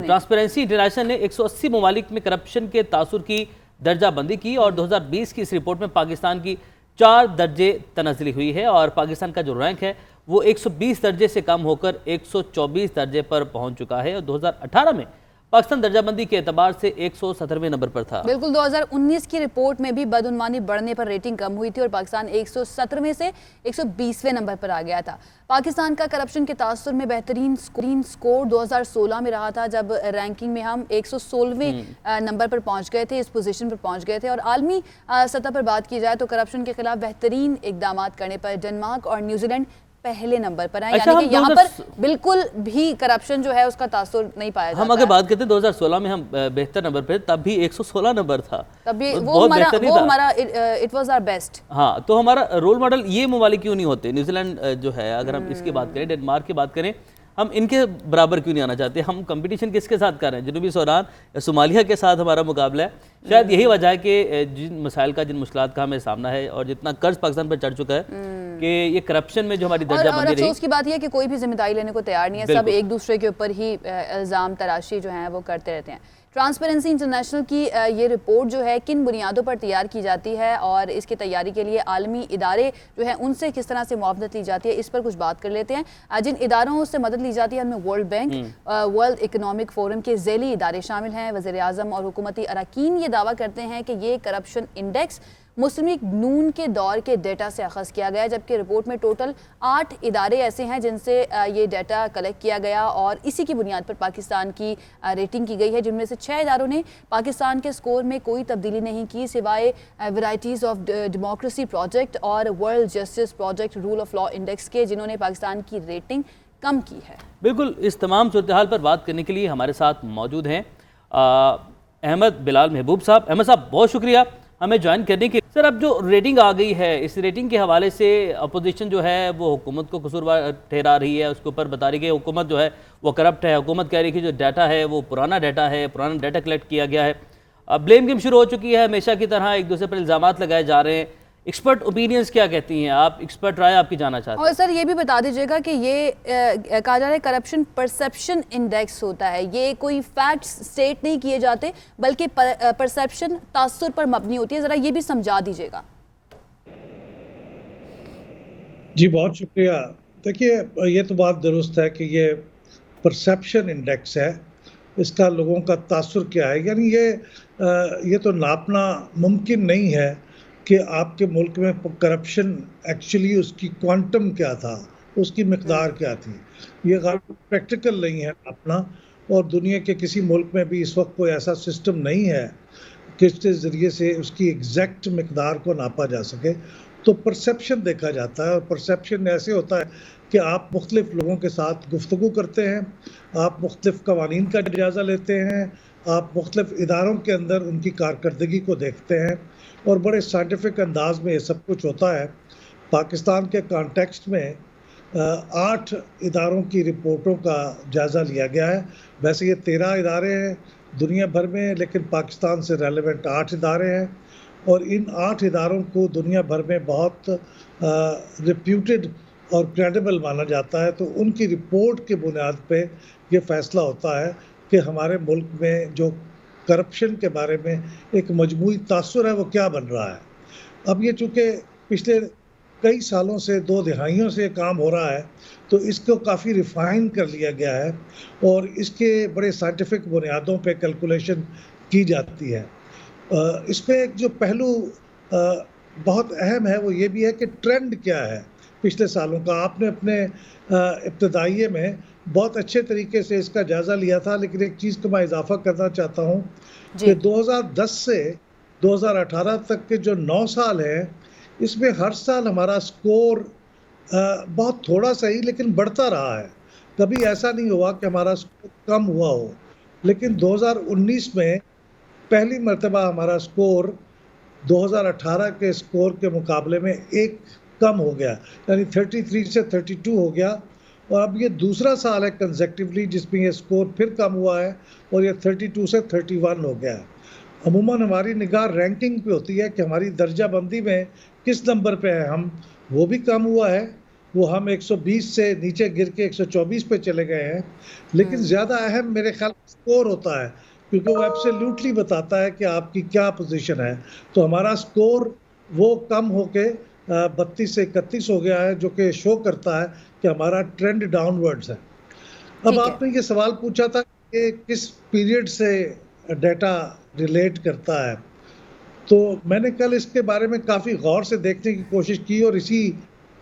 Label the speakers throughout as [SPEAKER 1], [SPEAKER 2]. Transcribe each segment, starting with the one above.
[SPEAKER 1] Transparency international ने 180 ममालिक में करप्शन के तासुर की दर्जा बंदी की और 2020 की इस रिपोर्ट में पाकिस्तान की 4 दर्जे तनज़्ज़ुली हुई है और पाकिस्तान का जो रैंक है वो 120 दर्जे से कम होकर 124 दर्जे पर पहुंच चुका है और 2018 में पाकिस्तान दर्जाबंदी के एतबार से 117वें नंबर पर था।
[SPEAKER 2] बिल्कुल, 2019 की रिपोर्ट में भी बदउनवानी बढ़ने पर रेटिंग कम हुई थी और पाकिस्तान 117वें से 120वें नंबर पर आ गया था। पाकिस्तान का करप्शन के तासुर में बेहतरीन स्कोर 2016 में रहा था, जब रैंकिंग में हम 116वें नंबर पर पहुंच गए थे, इस पोजीशन पर पहुंच गए थे। और आलमी सतह पर बात की जाए तो करप्शन के खिलाफ बेहतरीन इकदाम करने पर डेनमार्क और न्यूजीलैंड पहले नंबर पर है।
[SPEAKER 1] अच्छा,
[SPEAKER 2] यानी कि यहाँ पर बिल्कुल भी करप्शन जो है उसका तासुर नहीं पाया जाता।
[SPEAKER 1] हम अगर बात करते हैं 2016 में हम बेहतर नंबर पे, तब भी 116 नंबर था,
[SPEAKER 2] तब भी वो हमारा इट वाज आवर बेस्ट।
[SPEAKER 1] हाँ, तो हमारा रोल मॉडल ये ममालिक क्यों नहीं होते? न्यूजीलैंड जो है, अगर हम इसकी बात करें, डेनमार्क की बात करें, हम इनके बराबर क्यों नहीं आना चाहते? हम कंपटीशन किसके साथ कर रहे हैं? जनूबी सूडान या सोमालिया के साथ हमारा मुकाबला है। शायद यही वजह है कि जिन मसाइल का, जिन मुश्किलात का हमें सामना है और जितना कर्ज पाकिस्तान पर चढ़ चुका है कि ये करप्शन में जो हमारी दर्जा बंदी रही।
[SPEAKER 2] अफसोस की बात यह है कि कोई भी जिम्मेदारी लेने को तैयार नहीं है, सब एक दूसरे के ऊपर ही इल्ज़ाम तराशी जो है वो करते रहते हैं। ट्रांसपेरेंसी इंटरनेशनल की ये रिपोर्ट जो है किन बुनियादों पर तैयार की जाती है और इसकी तैयारी के लिए आलमी इदारे जो है उनसे किस तरह से मुआवनत ली जाती है, इस पर कुछ बात कर लेते हैं। जिन इदारों से मदद ली जाती है उनमें world bank, world economic forum के ज़ैली इदारे शामिल हैं। वज़ीर आज़म और हुकूमती अरकान ये दावा करते हैं कि ये करप्शन इंडेक्स मुस्लिम लीग नून के दौर के डेटा से अखज़ किया गया, जबकि रिपोर्ट में टोटल 8 इदारे ऐसे हैं जिनसे ये डाटा कलेक्ट किया गया और इसी की बुनियाद पर पाकिस्तान की रेटिंग की गई है, जिनमें से 6 इदारों ने पाकिस्तान के स्कोर में कोई तब्दीली नहीं की सिवाय वैराइटीज़ ऑफ डेमोक्रेसी प्रोजेक्ट और world justice project rule of law index के, जिन्होंने पाकिस्तान की रेटिंग कम की है।
[SPEAKER 1] बिल्कुल, इस तमाम सूरत हाल पर बात करने के लिए हमारे साथ मौजूद हैं अहमद बिलाल महबूब साहब। अहमद साहब, बहुत शुक्रिया हमें ज्वाइन करने की। सर, अब जो रेटिंग आ गई है, इस रेटिंग के हवाले से अपोजिशन जो है वो हुकूमत को कसूरवार ठहरा रही है, उसके ऊपर बता रही है हुकूमत जो है वो करप्ट है। हुकूमत कह रही है कि जो डाटा है वो पुराना डाटा है, पुराना डाटा कलेक्ट किया गया है। अब ब्लेम गेम शुरू हो चुकी है, हमेशा की तरह एक दूसरे पर इल्ज़ामात लगाए जा रहे हैं। एक्सपर्ट ओपिनियंस क्या कहती हैं? आप एक्सपर्ट राय आपकी जाना चाहते हैं।
[SPEAKER 2] और सर ये भी बता दीजिएगा कि ये कहा जा रहा है करप्शन परसेप्शन इंडेक्स होता है, ये कोई फैक्ट्स स्टेट नहीं किए जाते बल्कि परसेप्शन तासुर पर मबनी होती है, ज़रा ये भी समझा दीजिएगा।
[SPEAKER 3] जी बहुत शुक्रिया। देखिए, ये तो बात दुरुस्त है कि ये परसेप्शन इंडेक्स है, इसका लोगों का तासुर क्या है, यानी ये तो नापना मुमकिन नहीं है कि आपके मुल्क में करप्शन एक्चुअली उसकी क्वांटम क्या था, उसकी मिकदार क्या थी। ये प्रैक्टिकल नहीं है अपना, और दुनिया के किसी मुल्क में भी इस वक्त कोई ऐसा सिस्टम नहीं है कि इसके ज़रिए से उसकी एग्जैक्ट मिकदार को नापा जा सके। तो परसेप्शन देखा जाता है, और परसेप्शन ऐसे होता है कि आप मुख्तलिफ लोगों के साथ गुफ्तगू करते हैं, आप मुख्तलिफ कवानीन का जायज़ा लेते हैं, आप मुख्तलिफ इदारों के अंदर उनकी कारकर्दगी को देखते हैं, और बड़े साइंटिफिक अंदाज में ये सब कुछ होता है। पाकिस्तान के कॉन्टेक्स्ट में 8 इदारों की रिपोर्टों का जायज़ा लिया गया है। वैसे ये 13 इदारे हैं दुनिया भर में, लेकिन पाकिस्तान से रेलेवेंट 8 इदारे हैं, और इन 8 इदारों को दुनिया भर में बहुत रिप्यूटेड और क्रेडिबल माना जाता है। तो उनकी रिपोर्ट के बुनियाद पे ये फ़ैसला होता है कि हमारे मुल्क में जो करप्शन के बारे में एक मजमूई तासुर है वो क्या बन रहा है। अब ये चूँकि पिछले कई सालों से, 2 दिहाइयों से काम हो रहा है, तो इसको काफ़ी रिफ़ाइन कर लिया गया है और इसके बड़े साइंटिफिक बुनियादों पे कैलकुलेशन की जाती है। इस पे एक जो पहलू बहुत अहम है वो ये भी है कि ट्रेंड क्या है पिछले सालों का। आपने अपने इब्तदाइये में बहुत अच्छे तरीके से इसका जायज़ा लिया था, लेकिन एक चीज़ को मैं इजाफा करना चाहता हूँ कि 2010 से 2018 तक के जो 9 साल हैं, इसमें हर साल हमारा स्कोर बहुत थोड़ा सही लेकिन बढ़ता रहा है। कभी ऐसा नहीं हुआ कि हमारा स्कोर कम हुआ हो, लेकिन 2019 में पहली मर्तबा हमारा स्कोर 2018 के स्कोर के मुकाबले में 1 कम हो गया, यानी 33 से 32 हो गया, और अब ये दूसरा साल है कंसेक्टिवली जिसमें ये स्कोर फिर कम हुआ है और ये 32 से 31 हो गया है। अमूमन हमारी निगाह रैंकिंग पे होती है कि हमारी दर्जा बंदी में किस नंबर पे है हम, वो भी कम हुआ है वो हम 120 से नीचे गिर के 124 पे चले गए हैं। लेकिन ज़्यादा अहम मेरे ख्याल स्कोर होता है, क्योंकि वो एब्सोल्युटली बताता है कि आपकी क्या पोजीशन है। तो हमारा स्कोर वो कम होके 32 से 31 हो गया है, जो कि शो करता है कि हमारा ट्रेंड डाउनवर्ड्स है। अब आपने ये सवाल पूछा था कि किस पीरियड से डेटा रिलेट करता है, तो मैंने कल इसके बारे में काफ़ी गौर से देखने की कोशिश की और इसी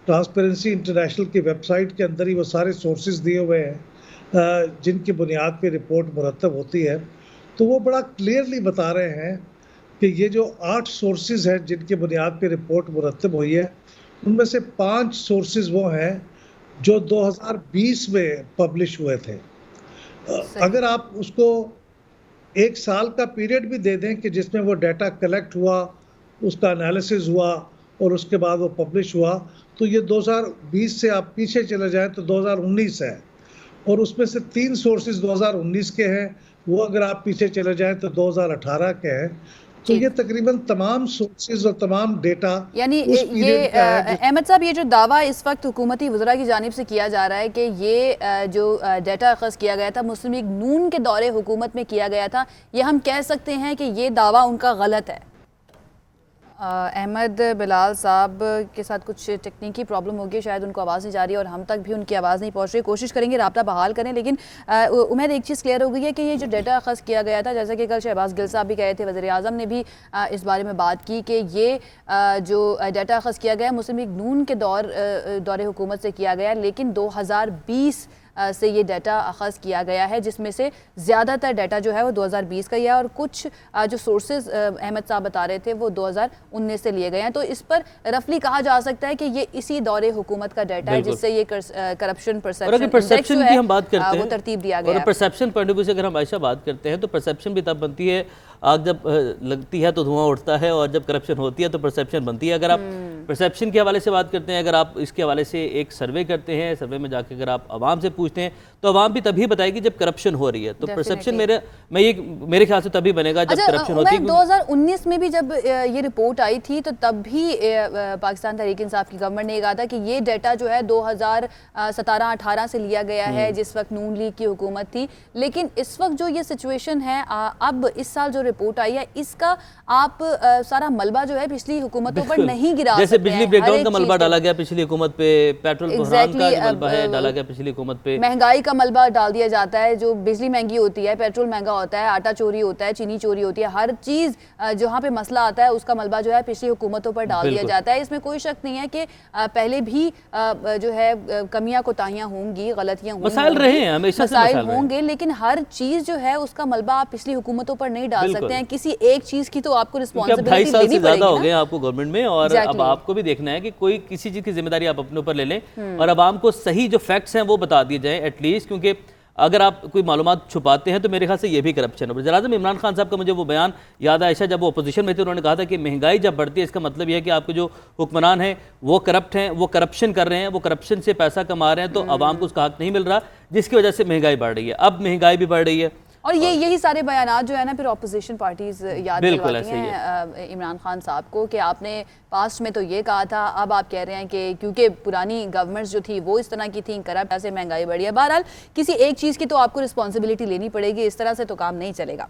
[SPEAKER 3] ट्रांसपेरेंसी इंटरनेशनल की वेबसाइट के अंदर ही वो सारे सोर्सेज दिए हुए हैं जिनकी बुनियाद पे रिपोर्ट मुरतब होती है। तो वो बड़ा क्लियरली बता रहे हैं कि ये जो 8 सोर्सेज हैं जिनकी बुनियाद पे रिपोर्ट मुरतब हुई है, उनमें से 5 सोर्सेज वो हैं जो 2020 में पब्लिश हुए थे। अगर आप उसको एक साल का पीरियड भी दे दें कि जिसमें वो डाटा कलेक्ट हुआ, उसका एनालिसिस हुआ और उसके बाद वो पब्लिश हुआ, तो ये 2020 से आप पीछे चले जाएं तो 2019 है, और उसमें से 3 सोर्सेज 2019 के हैं, वो अगर आप पीछे चले जाएं तो 2018 के हैं। तो ये तकरीबन तमाम सोर्सेज और तमाम डेटा,
[SPEAKER 2] यानी ये अहमद साहब, ये जो दावा इस वक्त हुकूमती वज़रा की जानिब से किया जा रहा है कि ये जो डाटा अखज़ किया गया था मुस्लिम लीग नून के दौरे हुकूमत में किया गया था, ये हम कह सकते हैं कि ये दावा उनका गलत है? अहमद बिलाल साहब के साथ कुछ टेक्निकी प्रॉब्लम होगी, शायद उनको आवाज़ नहीं जा रही और हम तक भी उनकी आवाज़ नहीं पहुंच रही। कोशिश करेंगे राब्ता बहाल करें, लेकिन उम्मीद एक चीज़ क्लियर हो गई है कि ये जो डाटा अखज़ किया गया था, जैसा कि कल शहबाज गिल साहब भी कहे थे, वज़ीर आज़म ने भी इस बारे में बात की कि ये जो डाटा अखज़ किया गया मुस्लिम लीग नून के दौरे हुकूमत से किया गया, लेकिन 2020 से ये डाटा अखज़ किया गया है, जिसमें से ज़्यादातर डाटा जो है वो 2020 का ही है और कुछ जो सोर्सेज अहमद साहब बता रहे थे वो 2019 से लिए गए हैं। तो इस पर रफली कहा जा सकता है कि ये इसी दौरे हुकूमत का डाटा है जिससे ये करप्शन परसेप्शन
[SPEAKER 1] की हम बात करते हैं,
[SPEAKER 2] वो तरतीब दिया गया है।
[SPEAKER 1] परसेप्शन पॉइंट ऑफ व्यू से अगर हम आयशा बात करते हैं तो परसेप्शन भी तब बनती है, आग जब लगती है तो धुआं उठता है, और जब करप्शन होती है तो परसेप्शन बनती है। अगर आप परसेप्शन के हवाले से बात करते हैं, अगर आप इसके हवाले से एक सर्वे करते हैं, सर्वे में जाकर अगर आप आवाम से पूछते हैं तो आवाम भी तभी बताएगी जब करप्शन हो रही है। तो परसेप्शन मेरे ख्याल से तभी बनेगा जब करप्शन होती है।
[SPEAKER 2] 2019 में भी जब ये रिपोर्ट आई थी तो तब भी पाकिस्तान तहरीक इंसाफ की गवर्नमेंट ने कहा था कि ये डाटा जो है 2017-18 से लिया गया है, जिस वक्त नून लीग की हुकूमत थी। लेकिन इस वक्त जो ये सिचुएशन है, अब इस साल जो रिपोर्ट आई है, इसका आप सारा मलबा जो है पिछली हुकूमतों पर नहीं गिरा सकते।
[SPEAKER 1] बिजली ब्रेकडाउन का मलबा डाला गया पिछली हुकूमत पे, पेट्रोल बहरान का मलबा है डाला गया पिछली हुकूमत पे,
[SPEAKER 2] महंगाई का मलबा डाल दिया जाता है। जो बिजली महंगी होती है, पेट्रोल महंगा होता है, आटा चोरी होता है, चीनी चोरी होती है, हर चीज जहां पे मसला आता है उसका मलबा जो है पिछली हुकूमतों पर डाल दिया जाता है। इसमें कोई शक नहीं है कि पहले भी जो है कमियां कोताहियां होंगी, गलतियां होंगी,
[SPEAKER 1] मसाइल रहे हैं, हमेशा
[SPEAKER 2] मसाइल होंगे, लेकिन हर चीज जो है उसका मलबा आप पिछली हुकूमतों पर नहीं डाल सकते हैं। किसी एक चीज की तो आपको रिस्पॉन्सिबिलिटी लेनी पड़ेगी।
[SPEAKER 1] हो गए आपको गवर्नमेंट में, और अब आपको भी देखना है कि कोई किसी चीज की जिम्मेदारी आप अपने ऊपर ले लें और अब आपको सही जो फैक्ट्स हैं वो बता दिए जाएं एटलीस्ट, क्योंकि अगर आप कोई मालूमात छुपाते हैं तो मेरे ख्याल से ये भी करप्शन है। वज़ीर-ए-आज़म इमरान खान साहब का मुझे वो बयान याद आयशा, जब वो अपोजिशन में थे, उन्होंने कहा था कि महंगाई जब बढ़ती है इसका मतलब यह है कि आपके जो हुक्मरान हैं वो करप्ट हैं, वो करप्शन कर रहे हैं, वो करप्शन से पैसा कमा रहे हैं, तो आवाम को उसका हक नहीं मिल रहा, जिसकी वजह से महंगाई बढ़ रही है। अब महंगाई भी बढ़ रही है
[SPEAKER 2] और यही सारे बयानात जो है ना फिर ऑपोजिशन पार्टीज याद दिलवाती हैं इमरान खान साहब को कि आपने पास्ट में तो ये कहा था, अब आप कह रहे हैं कि क्योंकि पुरानी गवर्नमेंट्स जो थी वो इस तरह की थी, करप्ट से महंगाई बढ़ी है। बहरहाल किसी एक चीज़ की तो आपको रिस्पॉन्सिबिलिटी लेनी पड़ेगी, इस तरह से तो काम नहीं चलेगा।